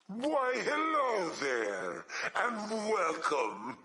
Why, hello there, and welcome.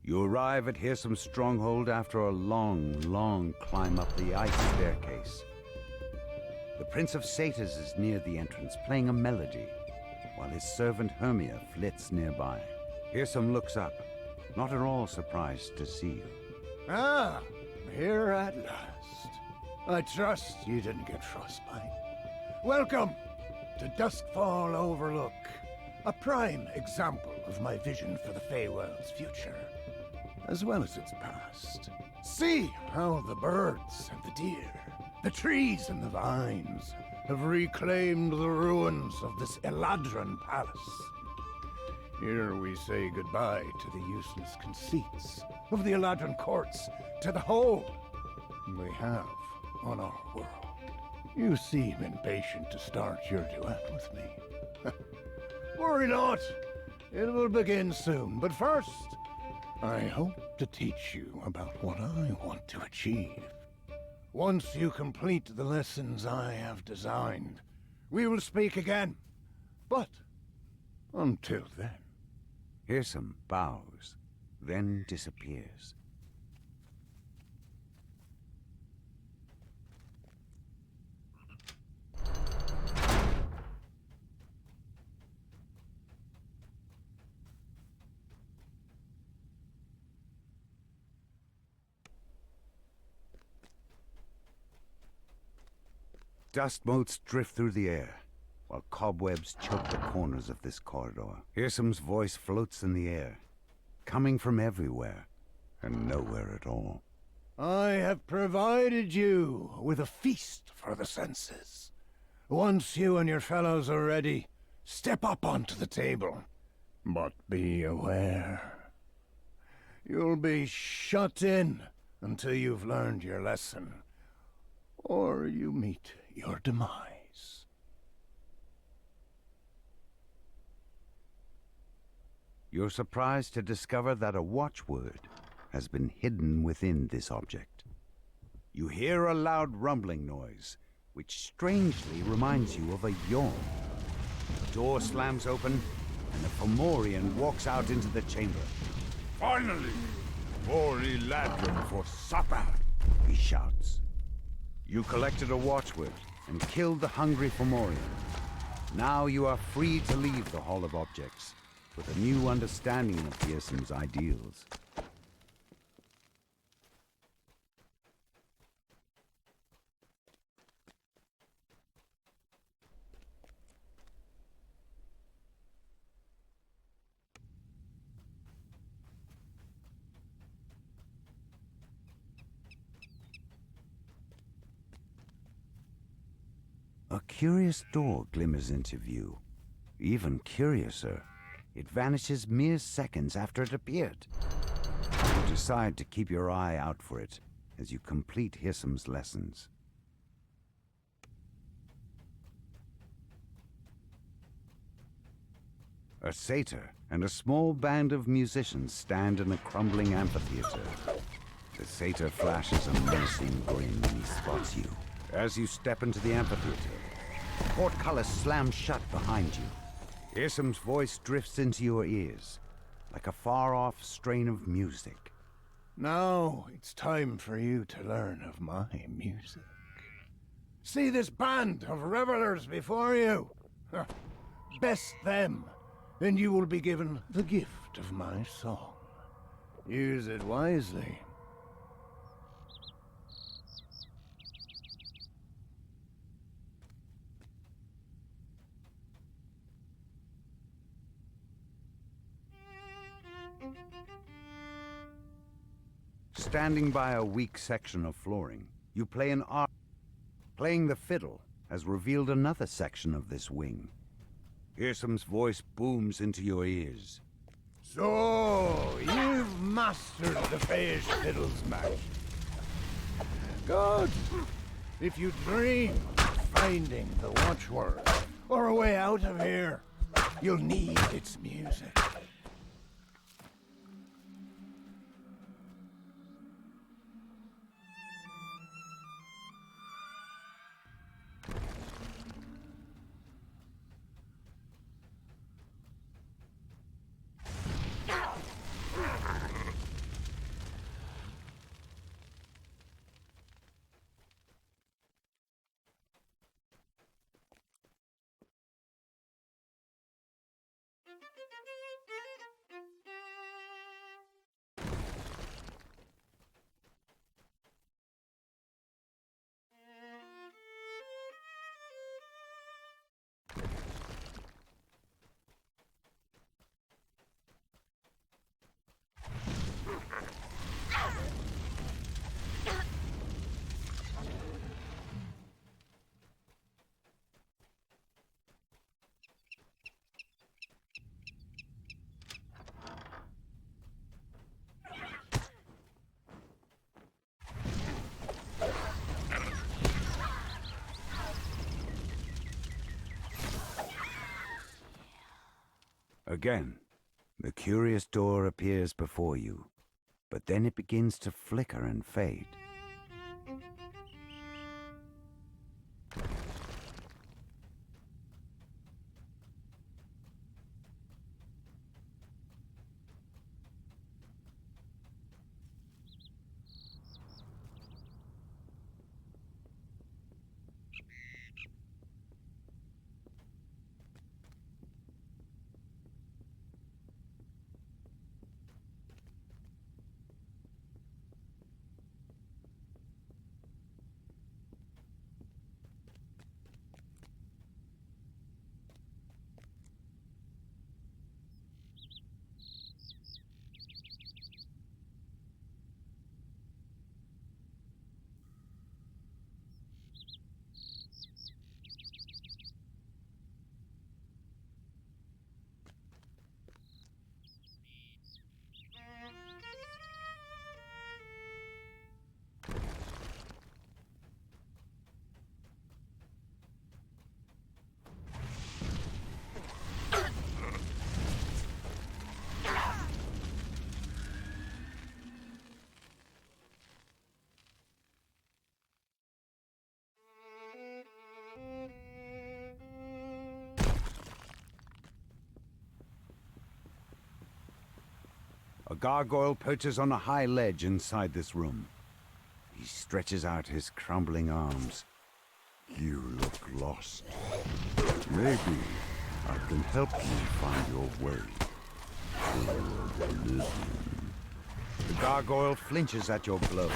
You arrive at Hyrsam's stronghold after a long climb up the ice staircase. The Prince of Satyrs is near the entrance, playing a melody, while his servant Hermia flits nearby. Hyrsam looks up, not at all surprised to see you. Ah, here at last. I trust you didn't get frostbite. Welcome to Duskfall Overlook, a prime example of my vision for the Feywild's future, as well as its past. See how the birds and the deer, the trees and the vines have reclaimed the ruins of this Eladrin palace. Here we say goodbye to the useless conceits of the Eladrin courts, to the hold we have on our world. You seem impatient to start your duet with me. Worry not, it will begin soon, but first, I hope to teach you about what I want to achieve. Once you complete the lessons I have designed, we will speak again. But until then... Hyrsam bows, then disappears. Dust motes drift through the air, while cobwebs choke the corners of this corridor. Hyrsam's voice floats in the air, coming from everywhere and nowhere at all. I have provided you with a feast for the senses. Once you and your fellows are ready, step up onto the table. But be aware. You'll be shut in until you've learned your lesson, or you meet your demise. You're surprised to discover that a watchword has been hidden within this object. You hear a loud rumbling noise, which strangely reminds you of a yawn. The door slams open, and a Fomorian walks out into the chamber. Finally, more Eladrin for supper, He shouts. You collected a watchword and killed the hungry Fomorian. Now you are free to leave the Hall of Objects with a new understanding of Hyrsam's ideals. A curious door glimmers into view. Even curiouser, it vanishes mere seconds after it appeared. You decide to keep your eye out for it as you complete Hyrsam's lessons. A satyr and a small band of musicians stand in a crumbling amphitheater. The satyr flashes a menacing grin when he spots you. As you step into the amphitheater, the portcullis slams shut behind you. Hyrsam's voice drifts into your ears, like a far-off strain of music. Now it's time for you to learn of my music. See this band of revelers before you? Best them, and you will be given the gift of my song. Use it wisely. Standing by a weak section of flooring, you play an arp. Playing the fiddle has revealed another section of this wing. Hyrsam's voice booms into your ears. So, you've mastered the Feyish fiddle's magic. Good. If you dream finding the watchword or a way out of here, you'll need its music. Again, the curious door appears before you, but then it begins to flicker and fade. A gargoyle perches on a high ledge inside this room. He stretches out his crumbling arms. You look lost. Maybe I can help you find your way to oblivion. The gargoyle flinches at your blow.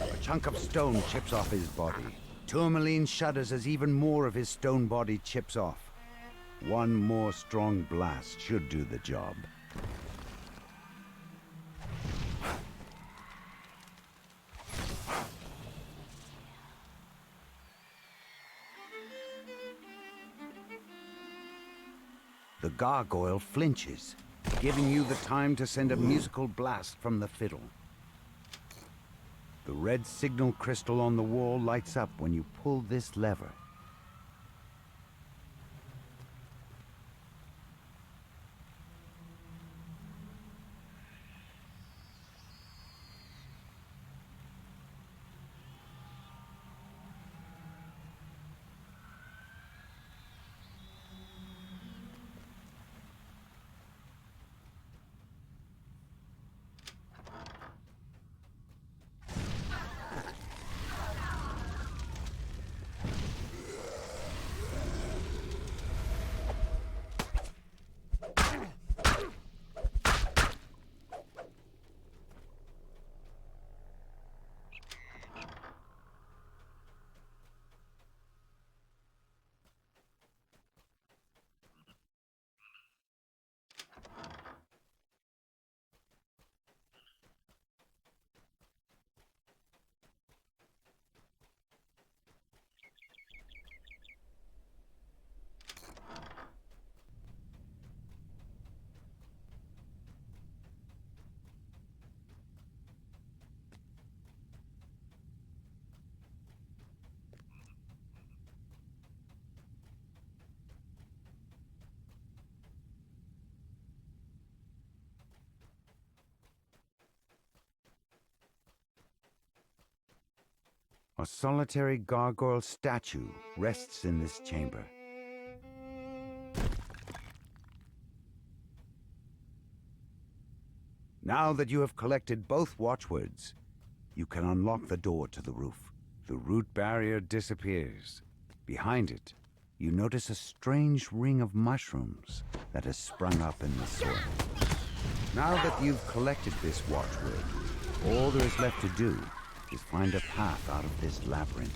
A chunk of stone chips off his body. Tourmaline shudders as even more of his stone body chips off. One more strong blast should do the job. The gargoyle flinches, giving you the time to send a musical blast from the fiddle. The red signal crystal on the wall lights up when you pull this lever. A solitary gargoyle statue rests in this chamber. Now that you have collected both watchwords, you can unlock the door to the roof. The root barrier disappears. Behind it, you notice a strange ring of mushrooms that has sprung up in the soil. Now that you've collected this watchword, all there is left to do is find a path out of this labyrinth.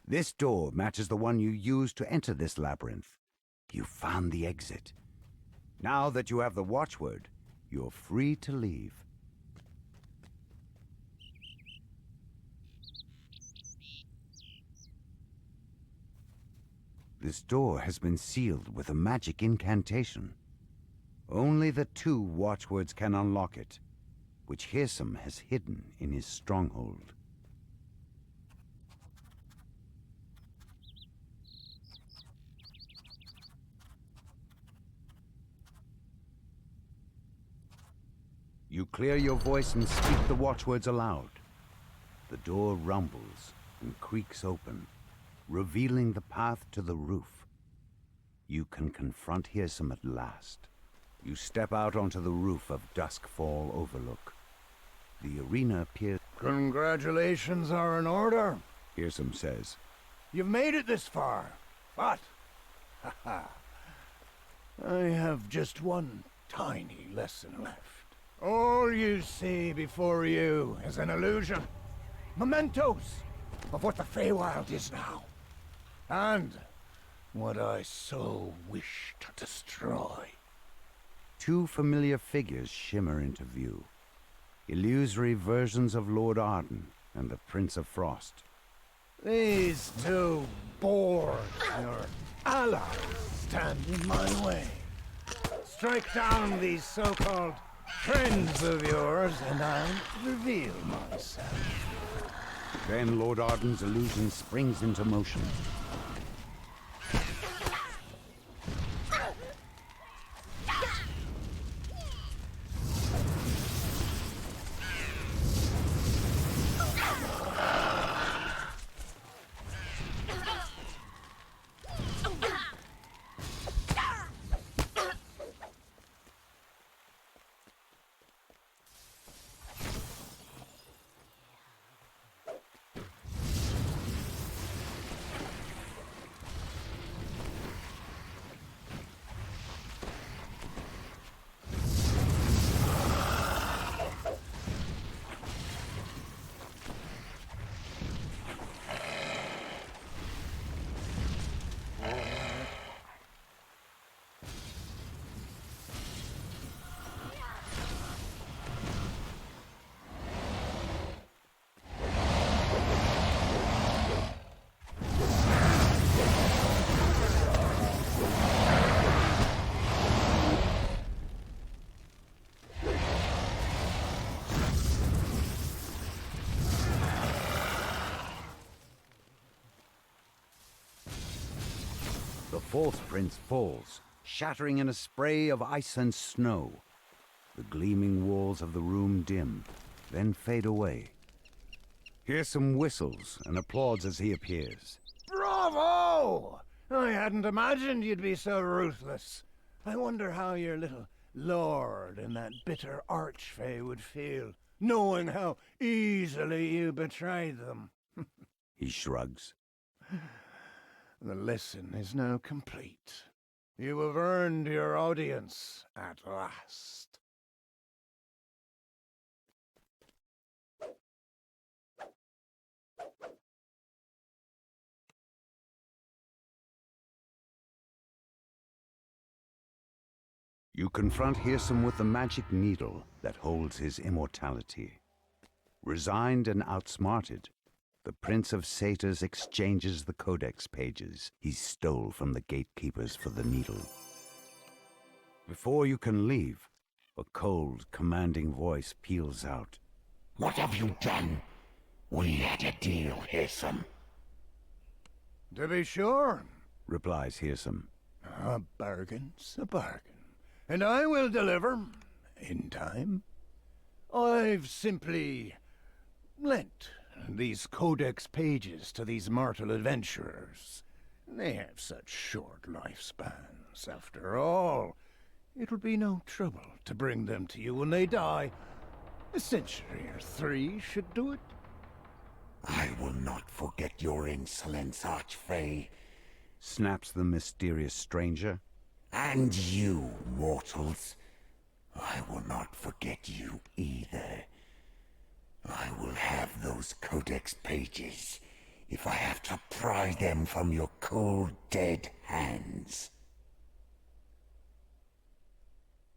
This door matches the one you used to enter this labyrinth. You found the exit. Now that you have the watchword, you're free to leave. This door has been sealed with a magic incantation. Only the 2 watchwords can unlock it, which Hyrsam has hidden in his stronghold. You clear your voice and speak the watchwords aloud. The door rumbles and creaks open, revealing the path to the roof. You can confront Hyrsam at last. You step out onto the roof of Duskfall Overlook. The arena appears... Congratulations are in order, Hyrsam says. You've made it this far, but... I have just one tiny lesson left. All you see before you is an illusion. Mementos of what the Feywild is now. And what I so wish to destroy. 2 familiar figures shimmer into view. Illusory versions of Lord Arden and the Prince of Frost. These 2 bored, your allies, stand in my way. Strike down these so-called friends of yours, and I'll reveal myself. Then Lord Arden's illusion springs into motion. The 4th prince falls, shattering in a spray of ice and snow. The gleaming walls of the room dim, then fade away. Hyrsam whistles and applauds as he appears. Bravo! I hadn't imagined you'd be so ruthless. I wonder how your little lord and that bitter archfey would feel, knowing how easily you betrayed them. He shrugs. The lesson is now complete. You have earned your audience at last. You confront Hyrsam with the magic needle that holds his immortality. Resigned and outsmarted, the Prince of Satyrs exchanges the codex pages he stole from the gatekeepers for the needle. Before you can leave, a cold, commanding voice peals out. What have you done? We had a deal, Hyrsam. To be sure, replies Hyrsam. a bargain's a bargain. And I will deliver, in time. I've simply lent these codex pages to these mortal adventurers. They have such short lifespans, after all. It'll be no trouble to bring them to you when they die. A century or 3 should do it. I will not forget your insolence, Archfey. Snaps the mysterious stranger. And you, mortals. I will not forget you either. I will have those codex pages if I have to pry them from your cold, dead hands.